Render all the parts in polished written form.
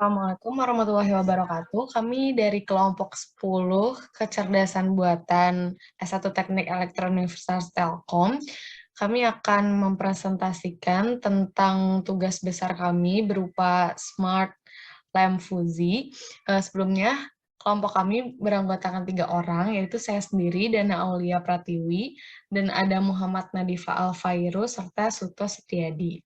Assalamualaikum warahmatullahi wabarakatuh. Kami dari kelompok 10 Kecerdasan Buatan S1 Teknik Elektron Universitas Telkom. Kami akan mempresentasikan tentang tugas besar kami berupa Smart Lamp Fuzi. Sebelumnya, kelompok kami beranggotakan 3 orang, yaitu saya sendiri, Dana Aulia Pratiwi, dan ada Muhammad Nadifa Alfairus, serta Suto Setiadi.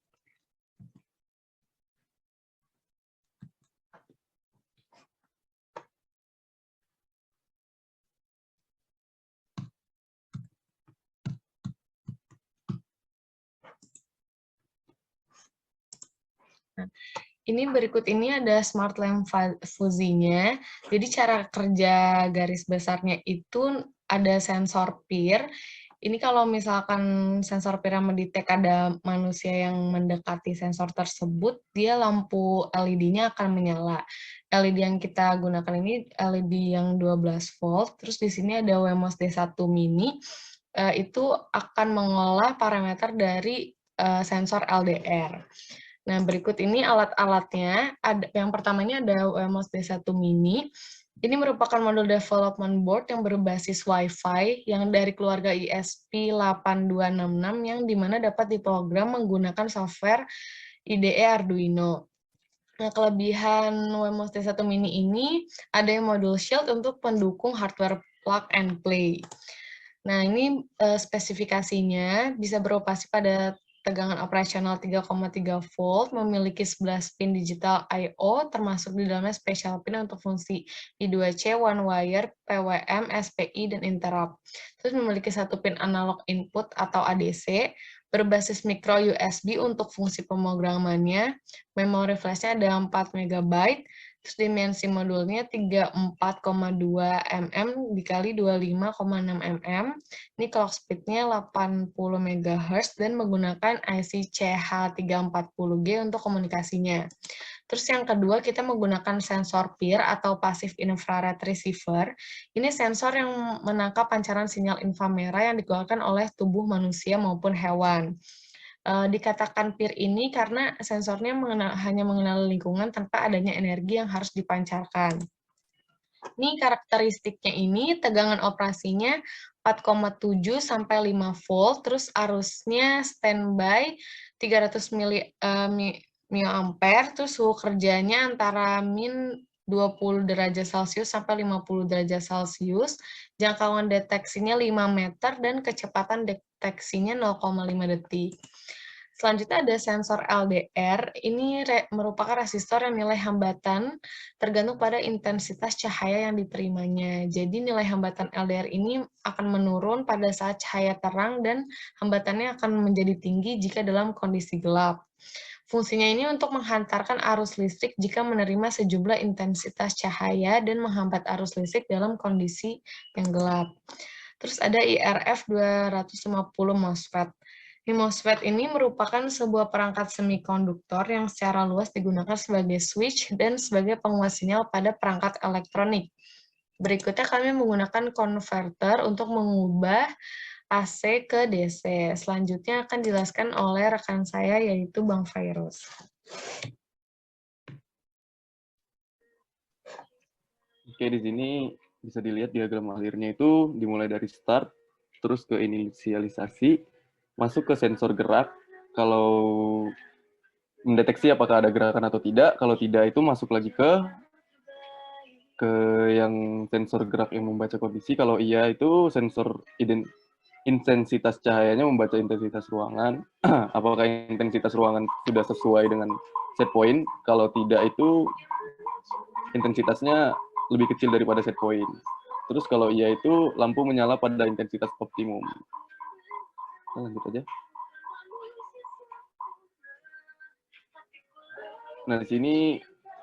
Ini berikut ini ada Smart Lamp Fuzinya. Jadi cara kerja garis besarnya itu ada sensor peer. Ini kalau misalkan sensor peer yang mendetek ada manusia yang mendekati sensor tersebut, dia lampu LED-nya akan menyala. LED yang kita gunakan ini LED yang 12 volt, terus di sini ada Wemos D1 Mini, itu akan mengolah parameter dari sensor LDR. Nah, berikut ini alat-alatnya. Yang pertamanya ada Wemos D1 Mini. Ini merupakan modul development board yang berbasis Wi-Fi yang dari keluarga ESP8266 yang dimana dapat diprogram menggunakan software IDE Arduino. Nah, kelebihan Wemos D1 Mini ini ada yang modul shield untuk pendukung hardware plug and play. Nah, ini spesifikasinya bisa beroperasi pada tegangan operasional 3,3 volt, memiliki 11 pin digital I/O, termasuk di dalamnya special pin untuk fungsi I2C, one wire, PWM, SPI, dan interrupt. Terus memiliki 1 pin analog input atau ADC, berbasis micro USB untuk fungsi pemrogramannya, memori flashnya ada 4 MB, terus dimensi modulnya 34,2 mm dikali 25,6 mm. Ini clock speed-nya 80 MHz dan menggunakan IC CH340G untuk komunikasinya. Terus yang kedua, kita menggunakan sensor PIR atau Passive Infrared Receiver. Ini sensor yang menangkap pancaran sinyal inframerah yang dikeluarkan oleh tubuh manusia maupun hewan. Dikatakan PIR ini karena sensornya hanya mengenal lingkungan tanpa adanya energi yang harus dipancarkan. Ini karakteristiknya ini, tegangan operasinya 4,7 sampai 5 volt, terus arusnya standby 300 mA, terus suhu kerjanya antara min 20 derajat Celcius sampai 50 derajat Celcius, jangkauan deteksinya 5 meter, dan kecepatan deteksinya 0,5 detik. Selanjutnya ada sensor LDR, ini merupakan resistor yang nilai hambatan tergantung pada intensitas cahaya yang diterimanya. Jadi nilai hambatan LDR ini akan menurun pada saat cahaya terang dan hambatannya akan menjadi tinggi jika dalam kondisi gelap. Fungsinya ini untuk menghantarkan arus listrik jika menerima sejumlah intensitas cahaya dan menghambat arus listrik dalam kondisi yang gelap. Terus ada IRF 250 MOSFET. MOSFET ini merupakan sebuah perangkat semikonduktor yang secara luas digunakan sebagai switch dan sebagai penguat sinyal pada perangkat elektronik. Berikutnya kami menggunakan konverter untuk mengubah AC ke DC. Selanjutnya akan dijelaskan oleh rekan saya, yaitu Bang Fairuz. Oke, di sini bisa dilihat diagram alirnya itu dimulai dari start, terus ke inisialisasi, masuk ke sensor gerak. Kalau mendeteksi apakah ada gerakan atau tidak, kalau tidak itu masuk lagi ke yang sensor gerak yang membaca kondisi. Kalau iya itu sensor intensitas cahayanya membaca intensitas ruangan. Apakah intensitas ruangan sudah sesuai dengan set point? Kalau tidak itu intensitasnya lebih kecil daripada set point. Terus kalau iya itu lampu menyala pada intensitas optimum. Nah, lanjut aja. Nah, di sini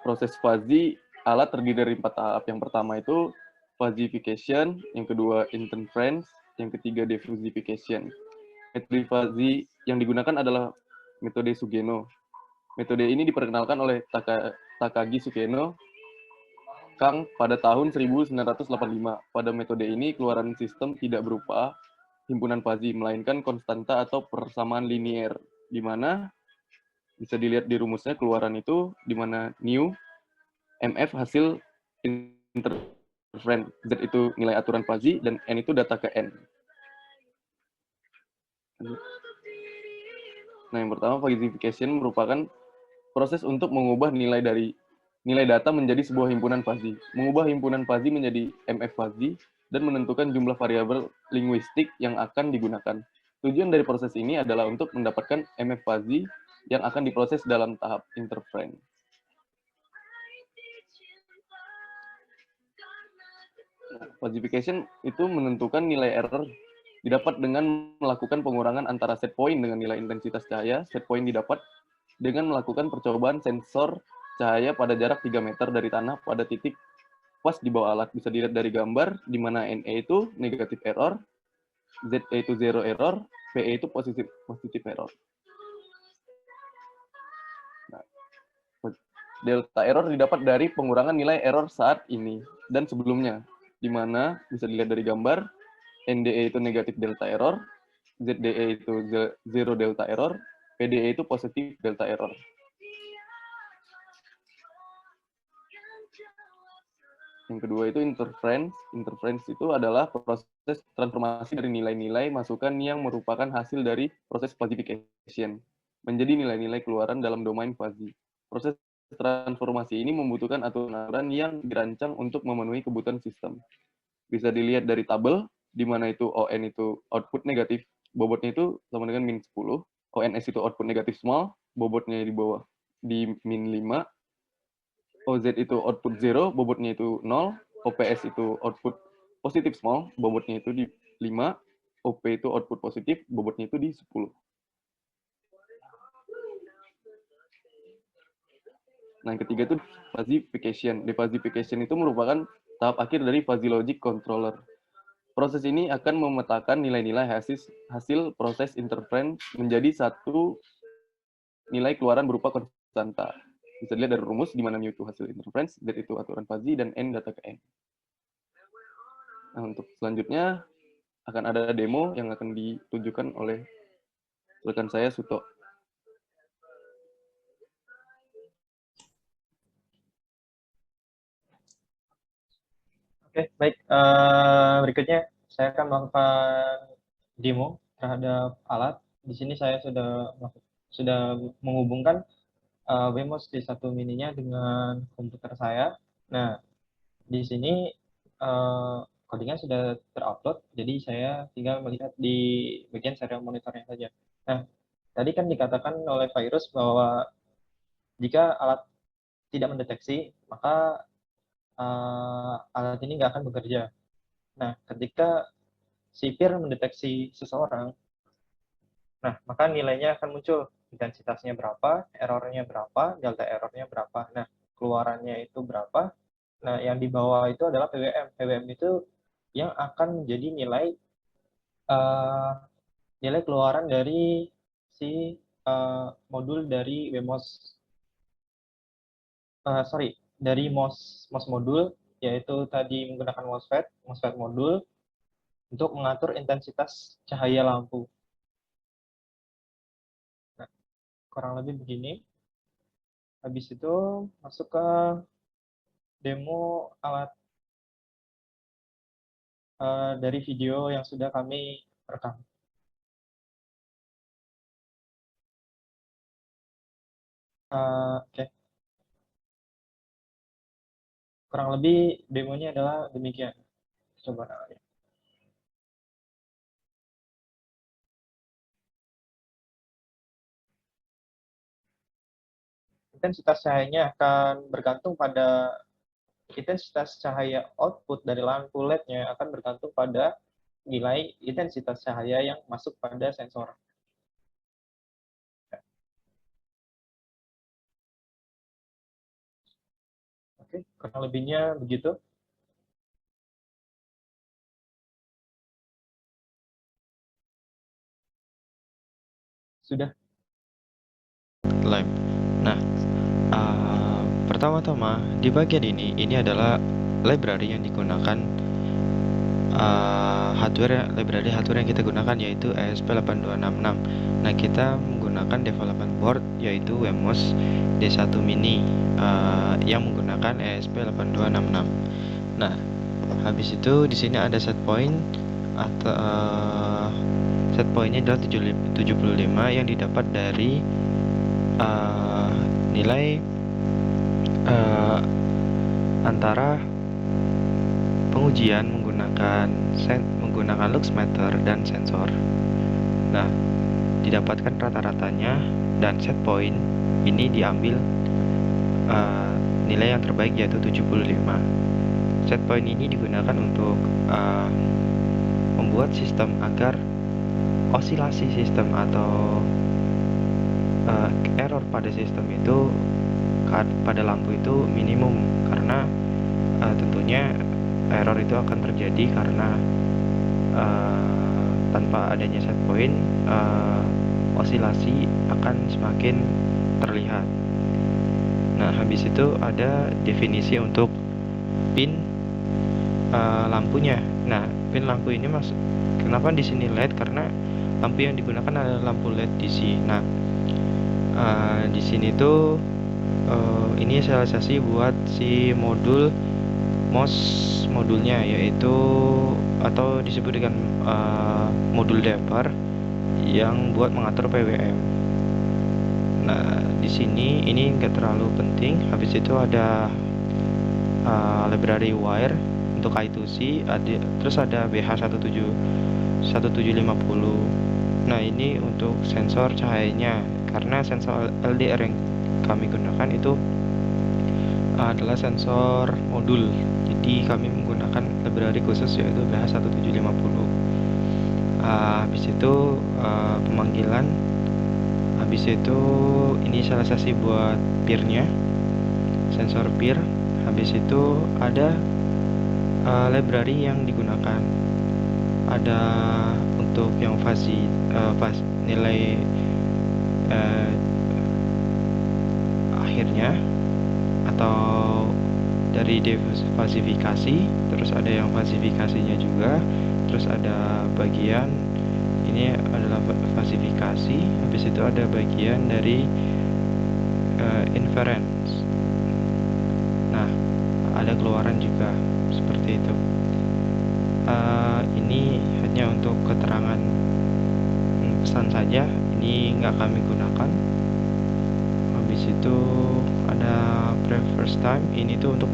proses fuzzy alat terdiri dari 4 tahap. Yang pertama itu fuzzification, yang kedua interference, yang ketiga diffusification. Metode fuzzy yang digunakan adalah metode Sugeno. Metode ini diperkenalkan oleh Takagi Sugeno Kang pada tahun 1985. Pada metode ini, keluaran sistem tidak berupa himpunan fuzzy, melainkan konstanta atau persamaan linier, di mana bisa dilihat di rumusnya keluaran itu, di mana nu MF hasil interference, Z itu nilai aturan fuzzy, dan N itu data ke N. Nah, yang pertama, fuzzification merupakan proses untuk mengubah nilai data menjadi sebuah himpunan fuzzy. Mengubah himpunan fuzzy menjadi MF fuzzy dan menentukan jumlah variabel linguistik yang akan digunakan. Tujuan dari proses ini adalah untuk mendapatkan MF fuzzy yang akan diproses dalam tahap interference. Fuzzification itu menentukan nilai error didapat dengan melakukan pengurangan antara set point dengan nilai intensitas cahaya. Set point didapat dengan melakukan percobaan sensor cahaya pada jarak 3 meter dari tanah pada titik pas di bawah alat. Bisa dilihat dari gambar, di mana NE itu negatif error, ZE itu zero error, PE itu positif error. Nah, delta error didapat dari pengurangan nilai error saat ini dan sebelumnya, di mana bisa dilihat dari gambar, NDE itu negatif delta error, ZDE itu zero delta error, PDE itu positif delta error. Yang kedua itu interference. Interference itu adalah proses transformasi dari nilai-nilai masukan yang merupakan hasil dari proses fuzzification menjadi nilai-nilai keluaran dalam domain fuzzy. Proses transformasi ini membutuhkan aturan yang dirancang untuk memenuhi kebutuhan sistem. Bisa dilihat dari tabel, di mana itu ON itu output negatif, bobotnya itu sama dengan min 10, ONS itu output negatif small, bobotnya di bawah di min 5, OZ itu output 0, bobotnya itu 0, OPS itu output positif small, bobotnya itu di 5, OP itu output positif, bobotnya itu di 10. Nah, yang ketiga itu fuzzification. Defuzzification itu merupakan tahap akhir dari fuzzy logic controller. Proses ini akan memetakan nilai-nilai hasil proses interference menjadi satu nilai keluaran berupa konstanta. Bisa dilihat dari rumus di mana mu itu hasil interference, Z itu aturan fuzzy, dan N data ke N. Nah, untuk selanjutnya akan ada demo yang akan ditunjukkan oleh rekan saya, Suto. Oke, baik. Berikutnya saya akan melakukan demo terhadap alat. Di sini saya sudah menghubungkan Wemos D1 mininya dengan komputer saya. Nah, di sini codingnya sudah terupload, jadi saya tinggal melihat di bagian serial monitornya saja. Nah, tadi kan dikatakan oleh virus bahwa jika alat tidak mendeteksi, maka alat ini nggak akan bekerja. Nah, ketika sipir mendeteksi seseorang, nah maka nilainya akan muncul, intensitasnya berapa, errornya berapa, delta errornya berapa. Nah, keluarannya itu berapa. Nah, yang di bawah itu adalah PWM. PWM itu yang akan menjadi nilai keluaran dari si modul dari Wemos. Dari MOS modul, yaitu tadi menggunakan MOSFET modul untuk mengatur intensitas cahaya lampu. Nah, kurang lebih begini. Habis itu masuk ke demo alat dari video yang sudah kami rekam. Oke. Kurang lebih demonya adalah demikian. Coba ya. Intensitas cahayanya akan bergantung pada intensitas cahaya output dari lampu LED-nya akan bergantung pada nilai intensitas cahaya yang masuk pada sensor. Oke, kurang lebihnya begitu. Sudah. Live. Nah, pertama-tama di bagian ini adalah library yang digunakan library hardware yang kita gunakan, yaitu ESP8266. Nah, kita menggunakan development board yaitu Wemos D1 mini yang menggunakan menggunakan ESP8266. Nah, habis itu di sini ada set point atau set pointnya adalah 75 yang didapat dari nilai antara pengujian menggunakan luxmeter dan sensor. Nah, didapatkan rata-ratanya dan set point ini diambil nilai yang terbaik yaitu 75. Set point ini digunakan untuk membuat sistem agar osilasi sistem atau error pada sistem itu pada lampu itu minimum, karena tentunya error itu akan terjadi karena tanpa adanya set point osilasi akan semakin terlihat. Nah, habis itu ada definisi untuk pin lampunya. Nah, pin lampu ini kenapa di sini LED? Karena lampu yang digunakan adalah lampu LED DC. Nah, di sini tuh ini realisasi buat si MOS modulnya, yaitu atau disebut dengan modul Depar yang buat mengatur PWM. Nah, di sini ini enggak terlalu penting. Habis itu ada library wire untuk I2C, terus ada BH1750. Nah, ini untuk sensor cahayanya, karena sensor LDR yang kami gunakan itu adalah sensor modul, jadi kami menggunakan library khusus yaitu BH1750. Habis itu pemanggilan, habis itu inisialisasi buat peer-nya, sensor peer. Habis itu ada library yang digunakan, ada untuk yang nilai akhirnya atau dari defasifikasi, terus ada yang fasifikasinya juga, terus ada bagian ini adalah fasifikasi, habis itu ada bagian dari inference. Nah, ada keluaran juga seperti itu. Ini hanya untuk keterangan pesan saja, ini nggak kami gunakan. Habis itu ada preverse time, ini tuh untuk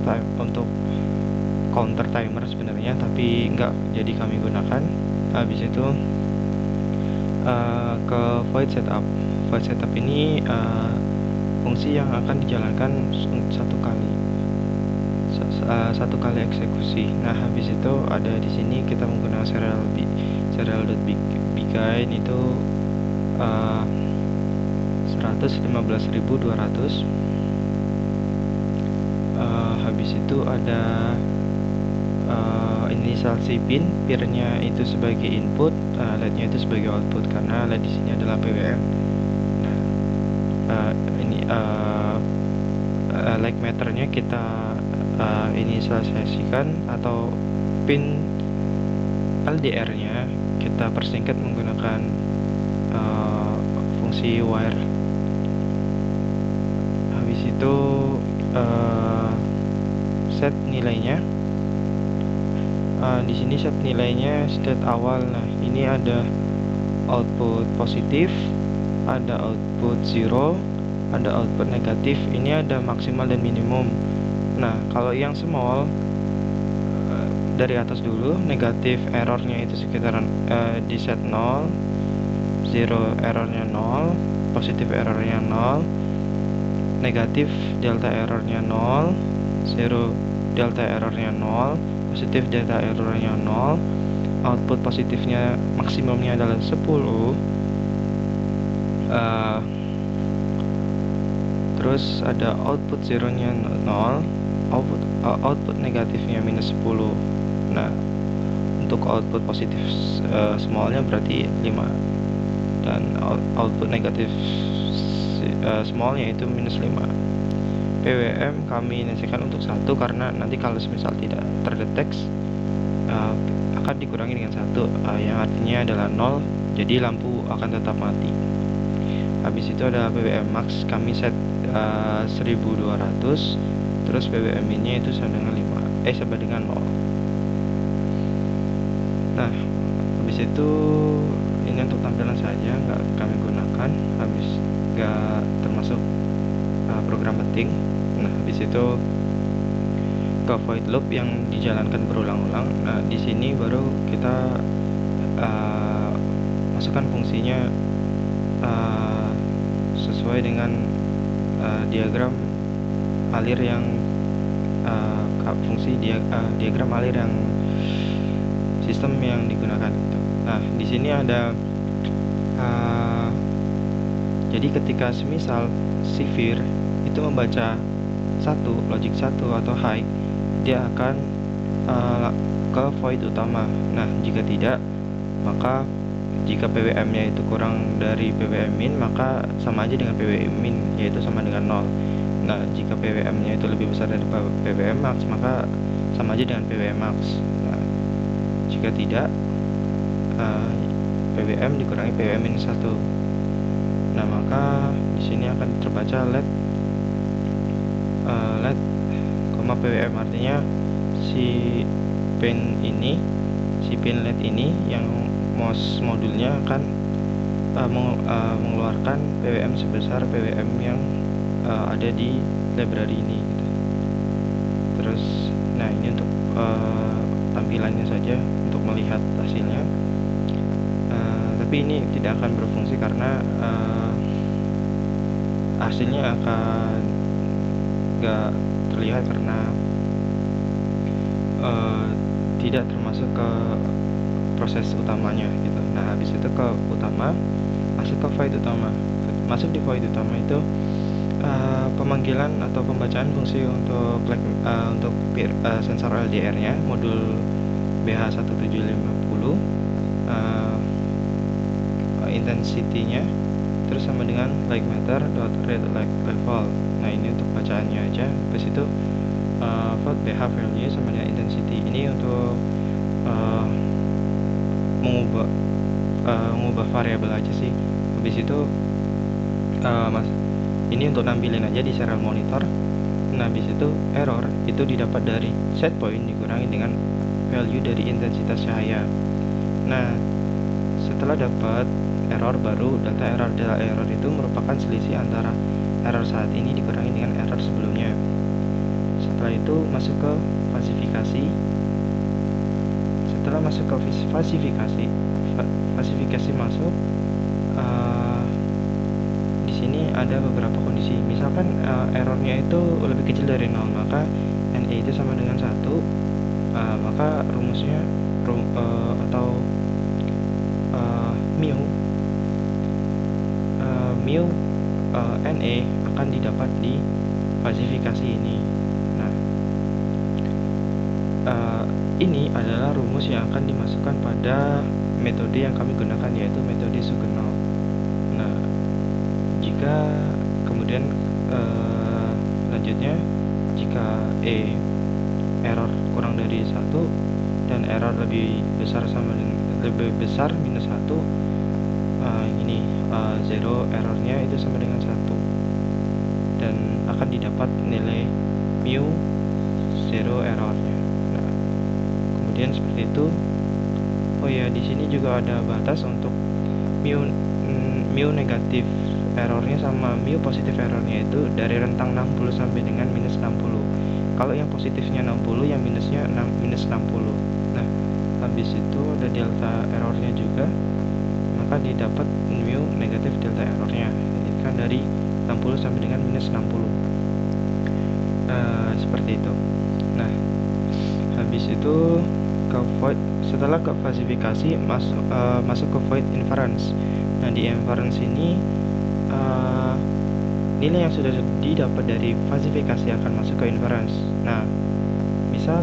counter timer sebenarnya, tapi nggak jadi kami gunakan. Habis itu ke void setup. Void setup ini fungsi yang akan dijalankan satu kali eksekusi. Nah, habis itu ada di sini kita menggunakan serial.begin itu 115.200. Habis itu ada inisialisasi pin, peer-nya itu sebagai input, LED-nya itu sebagai output, karena LED di sini adalah PWM. Nah, ini like meternya kita inisialisasikan, atau pin LDR-nya kita persingkat menggunakan fungsi wire. Habis itu set nilainya. Di sini set nilainya state awal. Nah, ini ada output positif, ada output 0, ada output negatif. Ini ada maksimal dan minimum. Nah, kalau yang small dari atas dulu, negatif errornya itu sekitaran di set 0, 0 errornya 0, positif errornya 0, negatif delta errornya 0, 0 delta errornya 0, positif delta errornya 0, output positifnya maksimumnya adalah 10. Terus ada output 0-nya 0, output negatifnya minus 10. Nah, untuk output positif smallnya berarti 5, dan output negatif smallnya itu minus 5. PWM kami inisialkan untuk 1, karena nanti kalau misal tidak terdeteksi akan dikurangi dengan 1, yang artinya adalah 0, jadi lampu akan tetap mati. Habis itu ada PWM max, kami set 1200. terus PWM min-nya itu sama dengan 0. Nah, habis itu ini untuk tampilan saja, nggak kami gunakan, habis nggak termasuk program penting. Nah, habis itu ke void loop yang dijalankan berulang-ulang. Nah, di sini baru kita masukkan fungsinya sesuai dengan diagram alir yang diagram alir yang sistem yang digunakan gitu. Nah, di sini ada jadi ketika semisal si vir itu membaca logic 1 atau high, dia akan ke void utama. Nah, jika tidak, maka jika PWM-nya itu kurang dari PWM min, maka sama aja dengan PWM min, yaitu sama dengan 0. Nah, jika PWM-nya itu lebih besar dari PWM max, maka sama aja dengan PWM max. Nah, jika tidak, PWM dikurangi PWM min 1. Nah, maka di sini akan terbaca let PWM, artinya si pin let ini yang MOS modulnya akan mengeluarkan PWM sebesar PWM yang ada di library ini gitu. Terus, nah ini untuk tampilannya saja untuk melihat hasilnya. Tapi ini tidak akan berfungsi karena hasilnya akan gak terlihat karena tidak termasuk ke proses utamanya gitu. Nah, habis itu ke utama, masuk ke void utama. Masuk di void utama itu pemanggilan atau pembacaan fungsi untuk sensor LDR-nya, modul BH1750, intensity-nya, terus sama dengan like matter.read like level. Nah, ini untuk bacaannya aja. Habis itu float BH value sama dengan intensity. Ini untuk mengubah variabel aja sih. Habis itu ini untuk nampilin aja di serial monitor. Nah, habis itu error itu didapat dari set point dikurangi dengan value dari intensitas cahaya. Nah, setelah dapat error baru, data error itu merupakan selisih antara error saat ini dikurangi dengan error sebelumnya. Setelah itu masuk ke fasifikasi. Setelah masuk ke fasifikasi masuk, di sini ada beberapa kondisi. Misalkan errornya itu lebih kecil dari 0, maka NA itu sama dengan 1, maka rumusnya atau mu NA akan didapat di fasifikasi ini. Nah, ini adalah rumus yang akan dimasukkan pada metode yang kami gunakan, yaitu metode Suggenau. Nah, jika kemudian lanjutnya, jika error kurang dari 1 dan error lebih besar minus 1, ini 0 errornya itu sama dengan 1 dan akan didapat nilai mu 0 errornya. Nah, kemudian seperti itu. Oh ya, di sini juga ada batas untuk mu negatif errornya sama mu positif errornya itu dari rentang 60 sampai dengan minus 60. Kalau yang positifnya 60, yang minusnya minus 60. Nah, habis itu ada delta errornya juga, maka didapat mu negatif delta errornya, itu kan dari 60 sampai dengan minus 60. Seperti itu. Nah, habis itu ke void. Setelah ke fasifikasi, masuk ke void inference. Nah, di inference ini nilai yang sudah didapat dari fasifikasi akan masuk ke inference. Nah, misal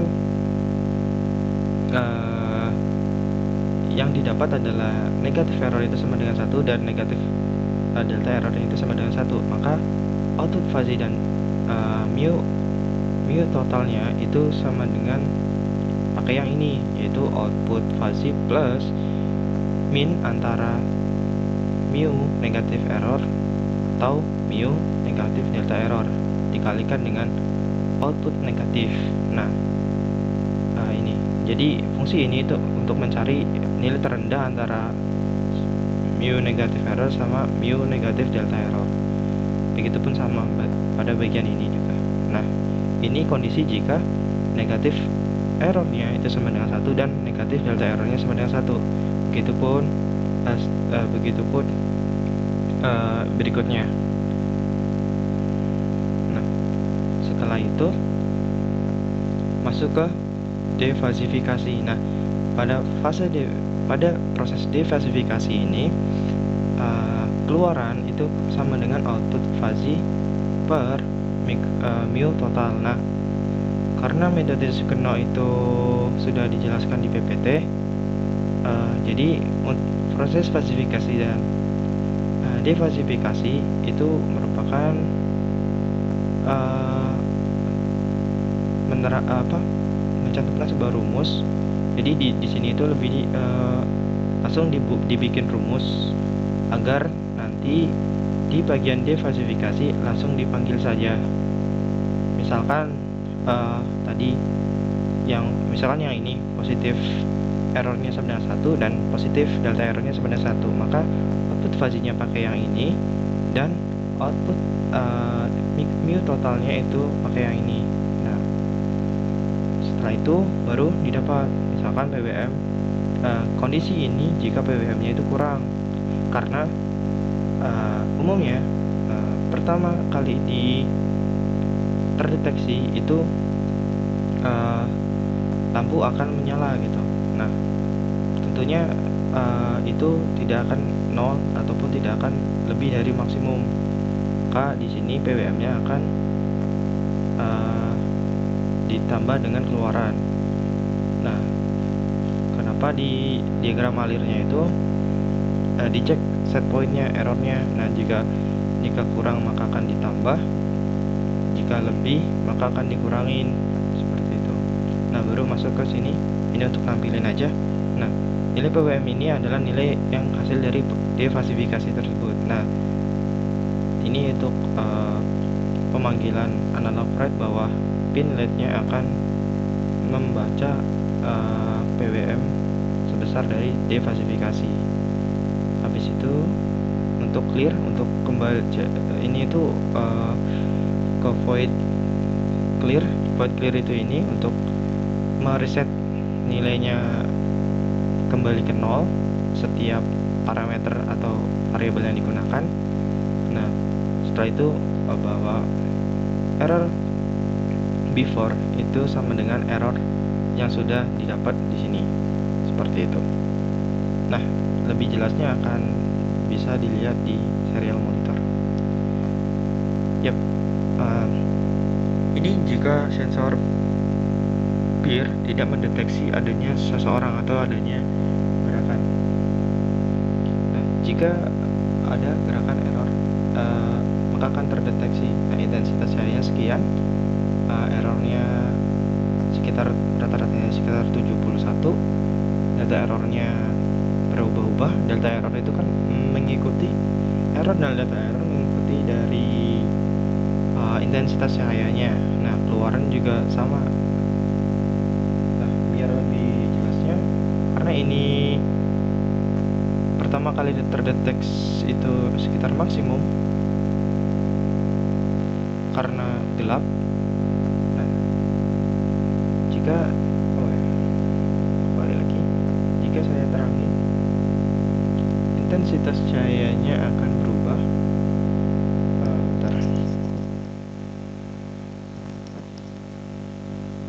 yang didapat adalah negatif error itu sama dengan 1 dan negatif delta error itu sama dengan 1, maka output fuzzy dan mu totalnya itu sama dengan pakai yang ini, yaitu output fuzzy plus min antara mu negatif error atau mu negatif delta error dikalikan dengan output negatif. Nah, ini. Jadi fungsi ini itu untuk mencari nilai terendah antara mu negatif error sama mu negatif delta error. Begitupun sama pada bagian ini juga. Nah, ini kondisi jika negatif errornya itu sama dengan 1 dan negatif delta errornya sama dengan 1. Begitupun berikutnya. Nah, setelah itu masuk ke defasifikasi. Nah, pada proses defasifikasi ini keluaran itu sama dengan output fuzzy per mu total. Nah, karena metode Sugeno itu sudah dijelaskan di PPT, jadi proses fasifikasi dan defasifikasi itu merupakan mencantumkan sebuah rumus. Jadi di sini itu lebih langsung dibikin rumus agar nanti di bagian defasifikasi langsung dipanggil saja. Misalkan tadi misalkan yang ini positif errornya sama dengan 1 dan positif delta errornya sama dengan 1, maka output fuzzy-nya pakai yang ini dan output mu totalnya itu pakai yang ini. Nah, setelah itu baru didapat misalkan PWM. Kondisi ini jika PWM-nya itu kurang, karena umumnya pertama kali terdeteksi itu lampu akan menyala gitu. Nah, tentunya itu tidak akan 0 ataupun tidak akan lebih dari maksimum. Maka di sini PWM-nya akan ditambah dengan keluaran. Nah, kenapa di diagram alirnya itu dicek set point-nya, errornya. Nah, jika kurang maka akan ditambah, jika lebih maka akan dikurangin, seperti itu. Nah, baru masuk ke sini. Ini untuk nampilin aja. Nah, nilai PWM ini adalah nilai yang hasil dari defasifikasi tersebut. Nah, ini untuk pemanggilan analog write bahwa pin LED-nya akan membaca PWM sebesar dari defasifikasi. Habis itu untuk clear, untuk kembali ini itu ke void clear itu ini untuk mereset nilainya kembali ke 0 setiap parameter atau variabel yang digunakan. Nah, setelah itu bahwa error before itu sama dengan error yang sudah didapat di sini, seperti itu. Nah, lebih jelasnya akan bisa dilihat di serial monitor. Yap, ini jika sensor peer tidak mendeteksi adanya seseorang atau adanya gerakan. Nah, jika ada gerakan error, maka akan terdeteksi. Nah, intensitas cahayanya sekian, errornya sekitar rata-ratanya sekitar 71, delta errornya berubah-ubah. Delta error itu kan mengikuti error dan delta error mengikuti dari intensitas cahayanya. Nah, keluaran juga sama. Nah, biar lebih jelasnya, karena ini pertama kali terdeteksi itu sekitar maksimum karena gelap. Nah, jika kembali lagi, jika saya terangin, intensitas cahayanya akan berubah. Bentar.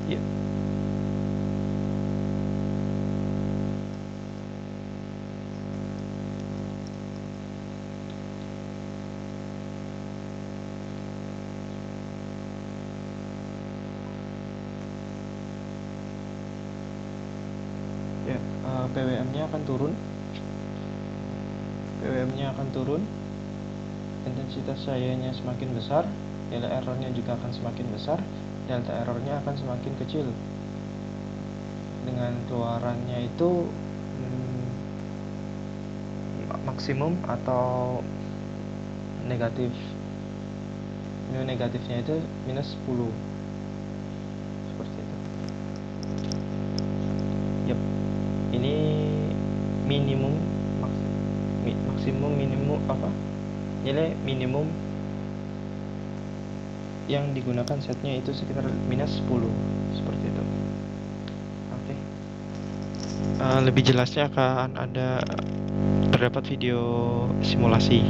Ya. PWM-nya akan turun. PWM-nya akan turun. Intensitas cahayanya semakin besar, nilai errornya juga akan semakin besar, delta errornya akan semakin kecil. Dengan keluarannya itu maksimum atau negatif. Mu negatifnya itu minus 10. Yap, ini minimum maksimum minimum nilai minimum yang digunakan setnya itu sekitar minus 10 seperti itu. Oke. Lebih jelasnya akan terdapat video simulasi.